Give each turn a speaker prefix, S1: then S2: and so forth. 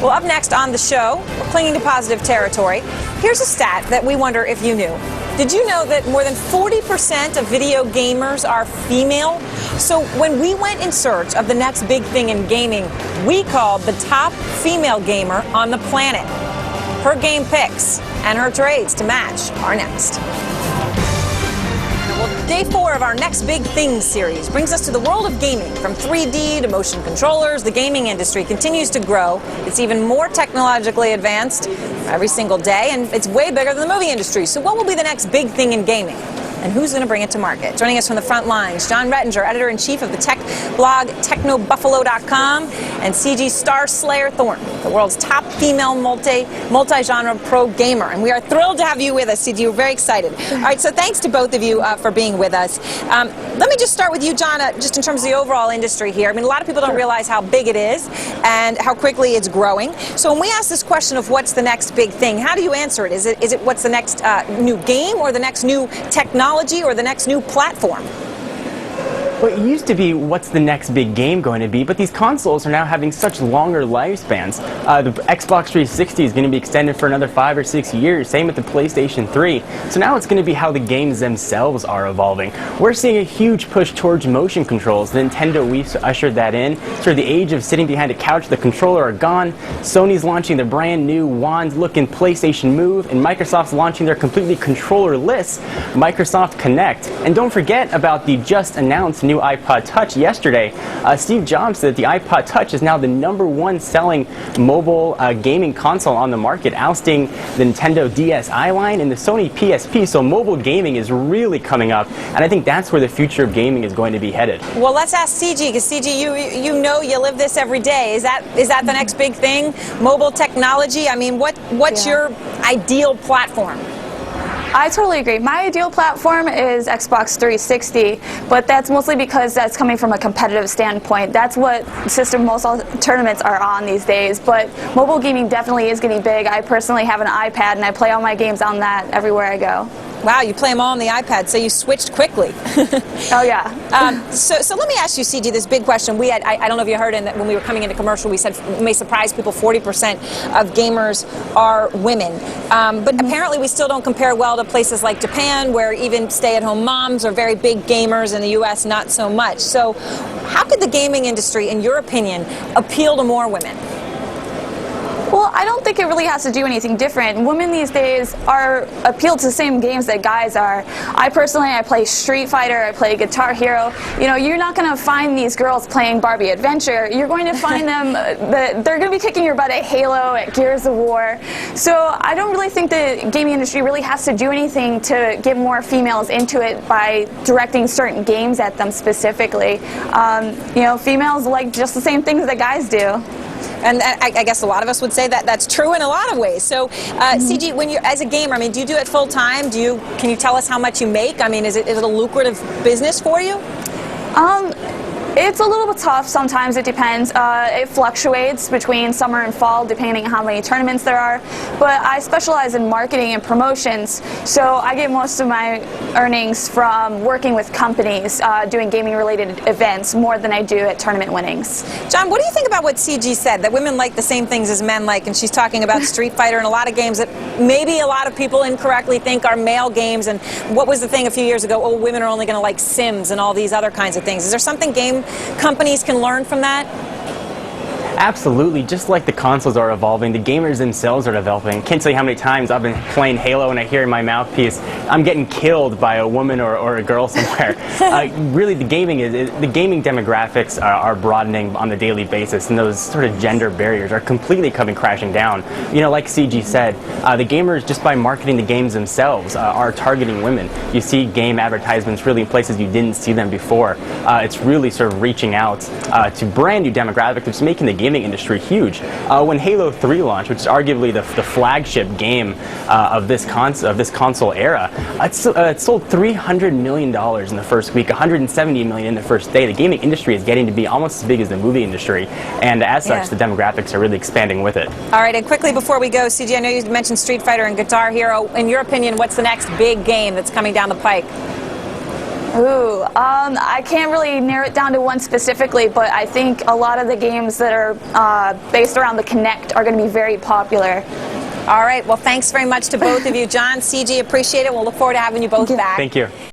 S1: Well, up next on the show, we're clinging to positive territory. Here's a stat that we wonder if you knew. Did you know that more than 40% of video gamers are female? So when we went in search of the next big thing in gaming, we called the top female gamer on the planet. Her game picks and her trades to match are next. Well, day 4 of our Next Big Things series brings us to the world of gaming. From 3D to motion controllers, the gaming industry continues to grow. It's even more technologically advanced every single day, and it's way bigger than the movie industry. So what will be the next big thing in gaming? And who's going to bring it to market? Joining us from the front lines, John Rettinger, editor-in-chief of the tech blog TechnoBuffalo.com, and CG Star Slayer Thornton, the world's top female multi-genre pro gamer. And we are thrilled to have you with us, CG. We're very excited. All right, so thanks to both of you for being with us. Let me just start with you, John, just in terms of the overall industry here. I mean, a lot of people don't realize how big it is and how quickly it's growing. So when we ask this question of what's the next big thing, how do you answer it? Is it what's the next new game, or the next new technology, or the next new platform?
S2: Well, it used to be what's the next big game going to be, but these consoles are now having such longer lifespans. The Xbox 360 is going to be extended for another 5 or 6 years, same with the PlayStation 3. So now it's going to be how the games themselves are evolving. We're seeing a huge push towards motion controls. Nintendo Wii ushered that in. So the age of sitting behind a couch, the controller are gone. Sony's launching the brand new wand-looking PlayStation Move, and Microsoft's launching their completely controller-less Microsoft Kinect. And don't forget about the just announced new iPod Touch yesterday. Steve Jobs said that the iPod Touch is now the #1 selling mobile gaming console on the market, ousting the Nintendo DSi line and the Sony PSP. So mobile gaming is really coming up, and I think that's where the future of gaming is going to be headed.
S1: Well, let's ask CG, because CG, you know, you live this every day. Is that the next big thing? Mobile technology? I mean, what's your ideal platform?
S3: I totally agree. My ideal platform is Xbox 360, but that's mostly because that's coming from a competitive standpoint. That's what system most all tournaments are on these days, but mobile gaming definitely is getting big. I personally have an iPad, and I play all my games on that everywhere I go.
S1: Wow, you play them all on the iPad, so you switched quickly.
S3: Oh, yeah.
S1: So let me ask you, CG, this big question. I don't know if you heard that when we were coming into commercial, we said it may surprise people, 40% of gamers are women. But apparently we still don't compare well to places like Japan, where even stay-at-home moms are very big gamers, in the U.S. not so much. So how could the gaming industry, in your opinion, appeal to more women?
S3: Well, I don't think it really has to do anything different. Women these days are appealed to the same games that guys are. I play Street Fighter, I play Guitar Hero. You know, you're not going to find these girls playing Barbie Adventure. You're going to find them, they're going to be kicking your butt at Halo, at Gears of War. So I don't really think the gaming industry really has to do anything to get more females into it by directing certain games at them specifically. You know, females like just the same things that guys do.
S1: And I guess a lot of us would say that that's true in a lot of ways. So, CG, when you're as a gamer, I mean, do you do it full time? Can you tell us how much you make? I mean, is it a lucrative business for you?
S3: It's a little bit tough sometimes. It depends. It fluctuates between summer and fall depending on how many tournaments there are. But I specialize in marketing and promotions, so I get most of my earnings from working with companies doing gaming-related events more than I do at tournament winnings.
S1: John, what do you think about what CG said, that women like the same things as men like, and she's talking about Street Fighter and a lot of games that maybe a lot of people incorrectly think are male games, and what was the thing a few years ago, oh, women are only going to like Sims and all these other kinds of things. Is there something game companies can learn from that?
S2: Absolutely. Just like the consoles are evolving, the gamers themselves are developing. Can't tell you how many times I've been playing Halo and I hear in my mouthpiece, I'm getting killed by a woman or a girl somewhere. Really, the gaming demographics are broadening on a daily basis, and those sort of gender barriers are completely coming crashing down. You know, like CG said, the gamers, just by marketing the games themselves, are targeting women. You see game advertisements really in places you didn't see them before. It's really sort of reaching out to brand new demographics, which is making the gaming industry huge. When Halo 3 launched, which is arguably the flagship game of this console era, it sold $300 million in the first week, $170 million in the first day. The gaming industry is getting to be almost as big as the movie industry, and as such, the demographics are really expanding with it.
S1: All right, and quickly before we go, CG, I know you mentioned Street Fighter and Guitar Hero. In your opinion, what's the next big game that's coming down the pike?
S3: Ooh, I can't really narrow it down to one specifically, but I think a lot of the games that are based around the Kinect are going to be very popular.
S1: All right. Well, thanks very much to both of you. John, CG, appreciate it. We'll look forward to having you both back.
S2: Thank you.